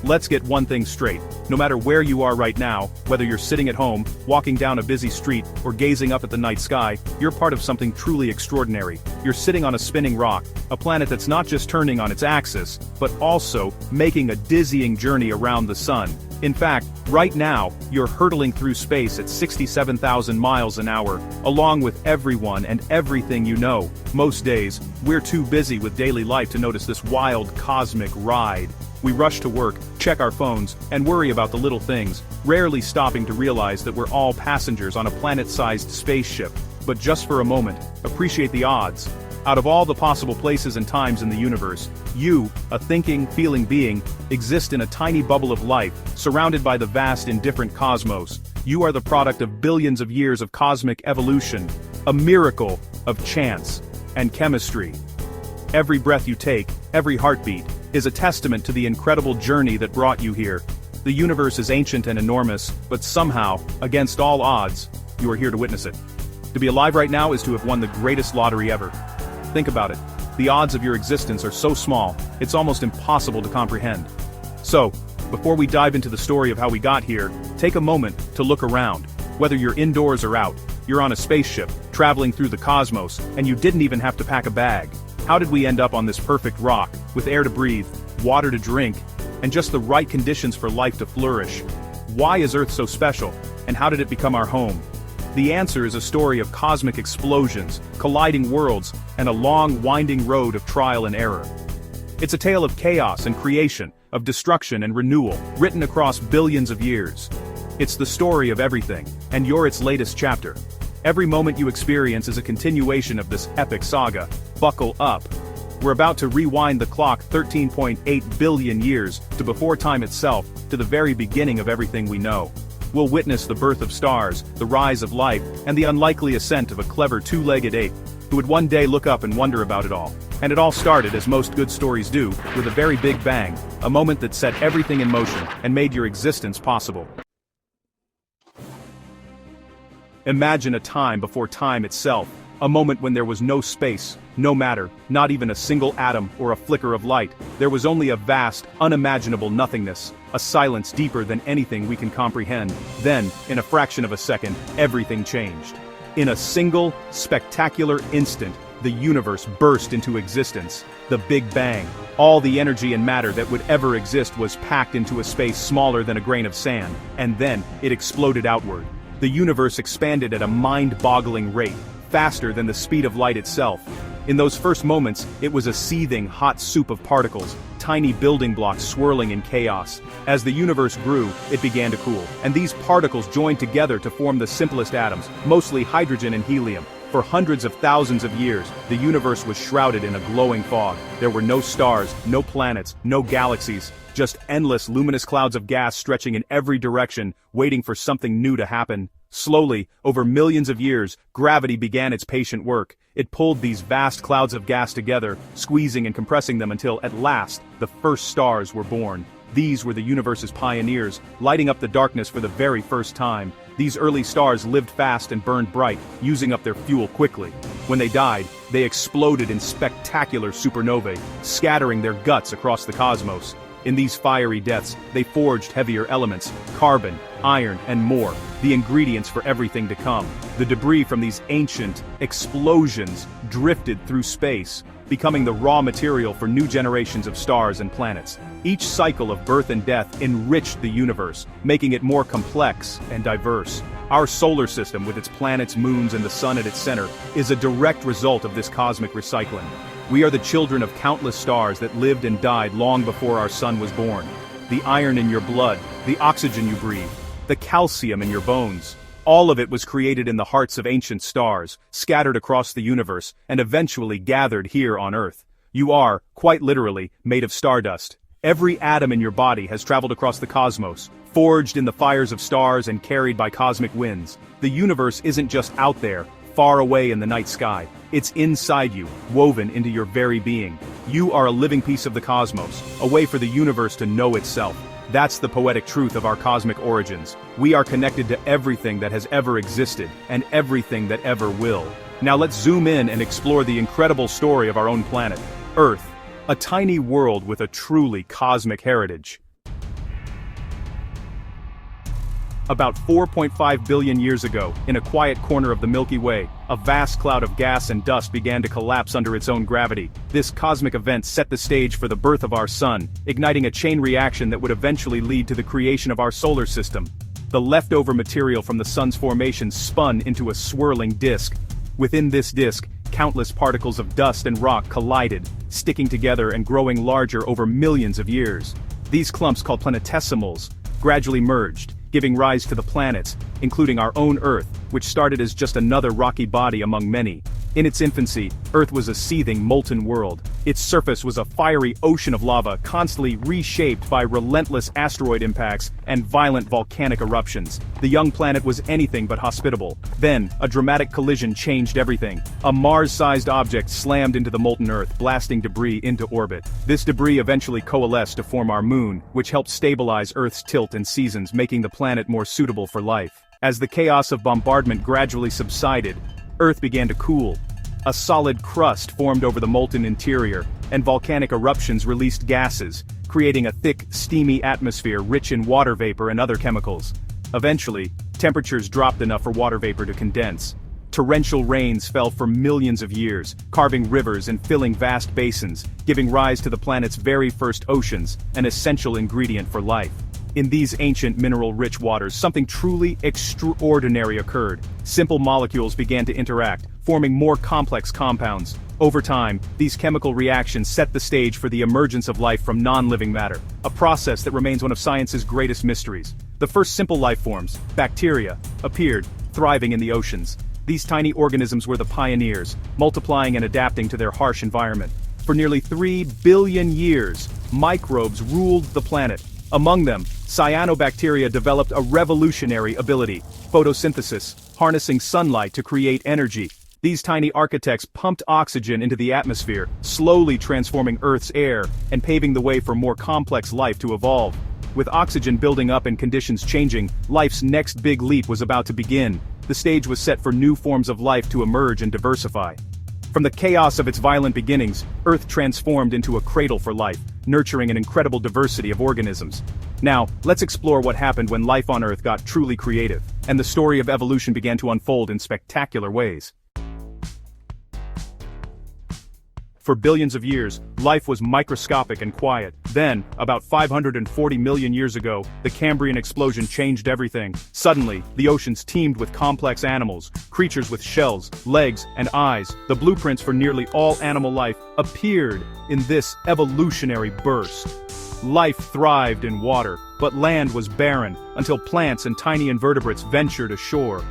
Let's get one thing straight. No matter where you are right now, whether you're sitting at home, walking down a busy street, or gazing up at the night sky, you're part of something truly extraordinary. You're sitting on a spinning rock, a planet that's not just turning on its axis, but also making a dizzying journey around the sun. In fact, right now, you're hurtling through space at 67,000 miles an hour, along with everyone and everything you know. Most days, we're too busy with daily life to notice this wild cosmic ride. We rush to work, check our phones, and worry about the little things, rarely stopping to realize that we're all passengers on a planet-sized spaceship. But just for a moment, appreciate the odds. Out of all the possible places and times in the universe, you, a thinking, feeling being, exist in a tiny bubble of life, surrounded by the vast indifferent cosmos. You are the product of billions of years of cosmic evolution, a miracle of chance and chemistry. Every breath you take, every heartbeat, is a testament to the incredible journey that brought you here. The universe is ancient and enormous, but somehow, against all odds, you are here to witness it. To be alive right now is to have won the greatest lottery ever. Think about it. The odds of your existence are so small, it's almost impossible to comprehend. So, before we dive into the story of how we got here, take a moment to look around. Whether you're indoors or out, you're on a spaceship, traveling through the cosmos, and you didn't even have to pack a bag. How did we end up on this perfect rock, with air to breathe, water to drink, and just the right conditions for life to flourish? Why is Earth so special, and how did it become our home? The answer is a story of cosmic explosions, colliding worlds, and a long, winding road of trial and error. It's a tale of chaos and creation, of destruction and renewal, written across billions of years. It's the story of everything, and you're its latest chapter. Every moment you experience is a continuation of this epic saga. Buckle up. We're about to rewind the clock 13.8 billion years to before time itself, to the very beginning of everything we know. We'll witness the birth of stars, the rise of life, and the unlikely ascent of a clever two-legged ape, who would one day look up and wonder about it all. And it all started, as most good stories do, with a very big bang, a moment that set everything in motion and made your existence possible. Imagine a time before time itself, a moment when there was no space, no matter, not even a single atom or a flicker of light. There was only a vast, unimaginable nothingness, a silence deeper than anything we can comprehend. Then, in a fraction of a second, everything changed. In a single, spectacular instant, the universe burst into existence. The Big Bang. All the energy and matter that would ever exist was packed into a space smaller than a grain of sand, and then, it exploded outward. The universe expanded at a mind-boggling rate, faster than the speed of light itself. In those first moments, it was a seething, hot soup of particles, tiny building blocks swirling in chaos. As the universe grew, it began to cool, and these particles joined together to form the simplest atoms, mostly hydrogen and helium. For hundreds of thousands of years, the universe was shrouded in a glowing fog. There were no stars, no planets, no galaxies, just endless luminous clouds of gas stretching in every direction, waiting for something new to happen. Slowly, over millions of years, gravity began its patient work. It pulled these vast clouds of gas together, squeezing and compressing them until, at last, the first stars were born. These were the universe's pioneers, lighting up the darkness for the very first time. These early stars lived fast and burned bright, using up their fuel quickly. When they died, they exploded in spectacular supernovae, scattering their guts across the cosmos. In these fiery deaths, they forged heavier elements, carbon, iron, and more, the ingredients for everything to come. The debris from these ancient explosions drifted through space, becoming the raw material for new generations of stars and planets. Each cycle of birth and death enriched the universe, making it more complex and diverse. Our solar system, with its planets, moons, and the sun at its center, is a direct result of this cosmic recycling. We are the children of countless stars that lived and died long before our sun was born. The iron in your blood, the oxygen you breathe, the calcium in your bones. All of it was created in the hearts of ancient stars, scattered across the universe, and eventually gathered here on Earth. You are, quite literally, made of stardust. Every atom in your body has traveled across the cosmos, forged in the fires of stars and carried by cosmic winds. The universe isn't just out there, far away in the night sky. It's inside you, woven into your very being. You are a living piece of the cosmos, a way for the universe to know itself. That's the poetic truth of our cosmic origins. We are connected to everything that has ever existed, and everything that ever will. Now let's zoom in and explore the incredible story of our own planet, Earth, a tiny world with a truly cosmic heritage. About 4.5 billion years ago, in a quiet corner of the Milky Way, a vast cloud of gas and dust began to collapse under its own gravity. This cosmic event set the stage for the birth of our sun, igniting a chain reaction that would eventually lead to the creation of our solar system. The leftover material from the sun's formation spun into a swirling disk. Within this disk, countless particles of dust and rock collided, sticking together and growing larger over millions of years. These clumps, called planetesimals, gradually merged, giving rise to the planets, including our own Earth, which started as just another rocky body among many. In its infancy, Earth was a seething, molten world. Its surface was a fiery ocean of lava, constantly reshaped by relentless asteroid impacts and violent volcanic eruptions. The young planet was anything but hospitable. Then, a dramatic collision changed everything. A Mars-sized object slammed into the molten Earth, blasting debris into orbit. This debris eventually coalesced to form our moon, which helped stabilize Earth's tilt and seasons, making the planet more suitable for life. As the chaos of bombardment gradually subsided, Earth began to cool. A solid crust formed over the molten interior, and volcanic eruptions released gases, creating a thick, steamy atmosphere rich in water vapor and other chemicals. Eventually, temperatures dropped enough for water vapor to condense. Torrential rains fell for millions of years, carving rivers and filling vast basins, giving rise to the planet's very first oceans, an essential ingredient for life. In these ancient mineral-rich waters, something truly extraordinary occurred. Simple molecules began to interact, forming more complex compounds. Over time, these chemical reactions set the stage for the emergence of life from non-living matter, a process that remains one of science's greatest mysteries. The first simple life forms, bacteria, appeared, thriving in the oceans. These tiny organisms were the pioneers, multiplying and adapting to their harsh environment. For nearly 3 billion years, microbes ruled the planet. Among them, cyanobacteria developed a revolutionary ability: photosynthesis, harnessing sunlight to create energy. These tiny architects pumped oxygen into the atmosphere, slowly transforming Earth's air and paving the way for more complex life to evolve. With oxygen building up and conditions changing, life's next big leap was about to begin. The stage was set for new forms of life to emerge and diversify. From the chaos of its violent beginnings, Earth transformed into a cradle for life, nurturing an incredible diversity of organisms. Now, let's explore what happened when life on Earth got truly creative, and the story of evolution began to unfold in spectacular ways. For billions of years, life was microscopic and quiet. Then, about 540 million years ago, the Cambrian explosion changed everything. Suddenly, the oceans teemed with complex animals, creatures with shells, legs, and eyes. The blueprints for nearly all animal life appeared in this evolutionary burst. Life thrived in water, but land was barren, until plants and tiny invertebrates ventured ashore.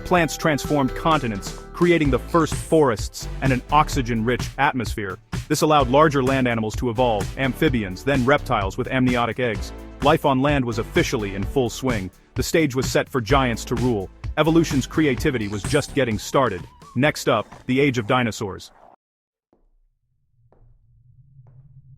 Plants transformed continents, creating the first forests and an oxygen-rich atmosphere. This allowed larger land animals to evolve, amphibians, then reptiles with amniotic eggs. Life on land was officially in full swing. The stage was set for giants to rule. Evolution's creativity was just getting started. Next up, the age of dinosaurs.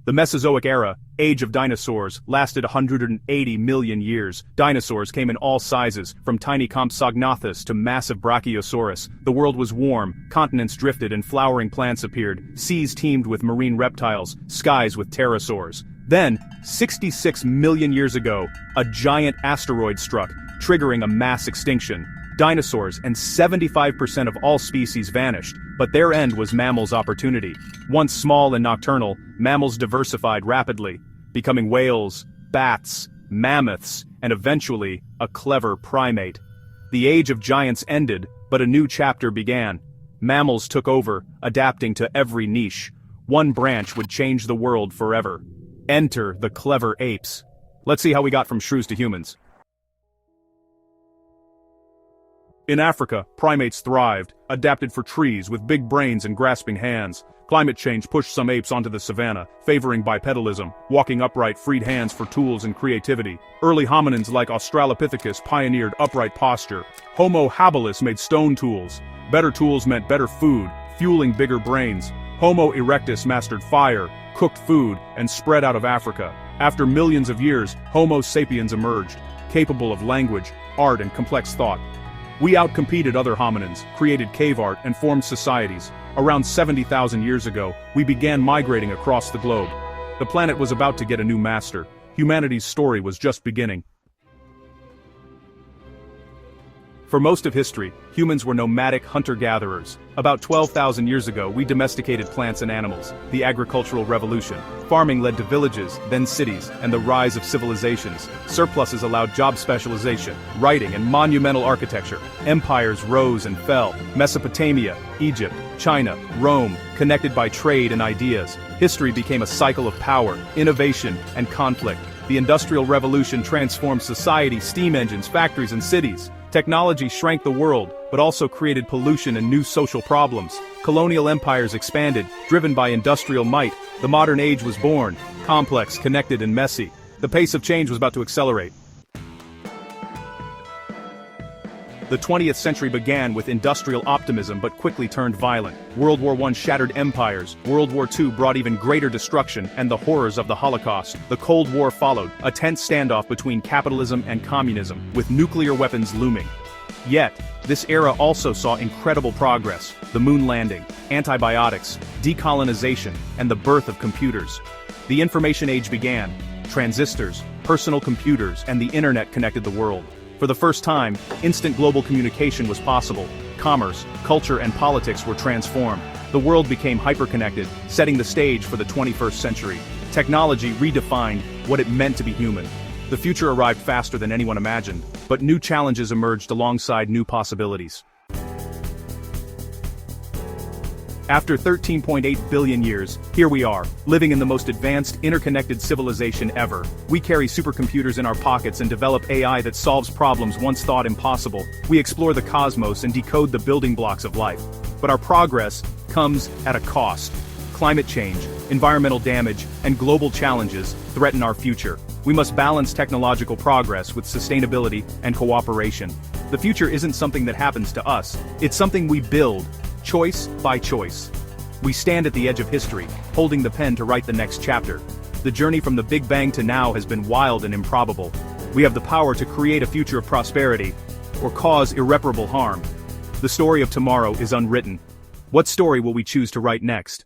The Mesozoic era, age of dinosaurs, lasted 180 million years. Dinosaurs came in all sizes, from tiny Compsognathus to massive Brachiosaurus. The world was warm, continents drifted and flowering plants appeared, seas teemed with marine reptiles, skies with pterosaurs. Then, 66 million years ago, a giant asteroid struck, triggering a mass extinction. Dinosaurs and 75% of all species vanished, but their end was mammals' opportunity. Once small and nocturnal, mammals diversified rapidly, becoming whales, bats, mammoths, and eventually, a clever primate. The age of giants ended, but a new chapter began. Mammals took over, adapting to every niche. One branch would change the world forever. Enter the clever apes. Let's see how we got from shrews to humans. In Africa, primates thrived, adapted for trees with big brains and grasping hands. Climate change pushed some apes onto the savanna, favoring bipedalism. Walking upright freed hands for tools and creativity. Early hominins like Australopithecus pioneered upright posture. Homo habilis made stone tools. Better tools meant better food, fueling bigger brains. Homo erectus mastered fire, cooked food, and spread out of Africa. After millions of years, Homo sapiens emerged, capable of language, art, and complex thought. We outcompeted other hominins, created cave art, and formed societies. Around 70,000 years ago, we began migrating across the globe. The planet was about to get a new master. Humanity's story was just beginning. For most of history, humans were nomadic hunter-gatherers. About 12,000 years ago, we domesticated plants and animals. The agricultural revolution. Farming led to villages, then cities, and the rise of civilizations. Surpluses allowed job specialization, writing, and monumental architecture. Empires rose and fell. Mesopotamia, Egypt, China, Rome, connected by trade and ideas. History became a cycle of power, innovation, and conflict. The Industrial Revolution transformed society, steam engines, factories, and cities. Technology shrank the world, but also created pollution and new social problems. Colonial empires expanded, driven by industrial might. The modern age was born, complex, connected, and messy. The pace of change was about to accelerate. The 20th century began with industrial optimism but quickly turned violent. World War I shattered empires, World War II brought even greater destruction and the horrors of the Holocaust. The Cold War followed, a tense standoff between capitalism and communism, with nuclear weapons looming. Yet, this era also saw incredible progress: the moon landing, antibiotics, decolonization, and the birth of computers. The information age began. Transistors, personal computers, and the internet connected the world. For the first time, instant global communication was possible. Commerce, culture, and politics were transformed. The world became hyperconnected, setting the stage for the 21st century. Technology redefined what it meant to be human. The future arrived faster than anyone imagined, but new challenges emerged alongside new possibilities. After 13.8 billion years, here we are, living in the most advanced, interconnected civilization ever. We carry supercomputers in our pockets and develop AI that solves problems once thought impossible. We explore the cosmos and decode the building blocks of life. But our progress comes at a cost. Climate change, environmental damage, and global challenges threaten our future. We must balance technological progress with sustainability and cooperation. The future isn't something that happens to us, it's something we build, choice by choice. We stand at the edge of history, holding the pen to write the next chapter. The journey from the Big Bang to now has been wild and improbable. We have the power to create a future of prosperity, or cause irreparable harm. The story of tomorrow is unwritten. What story will we choose to write next?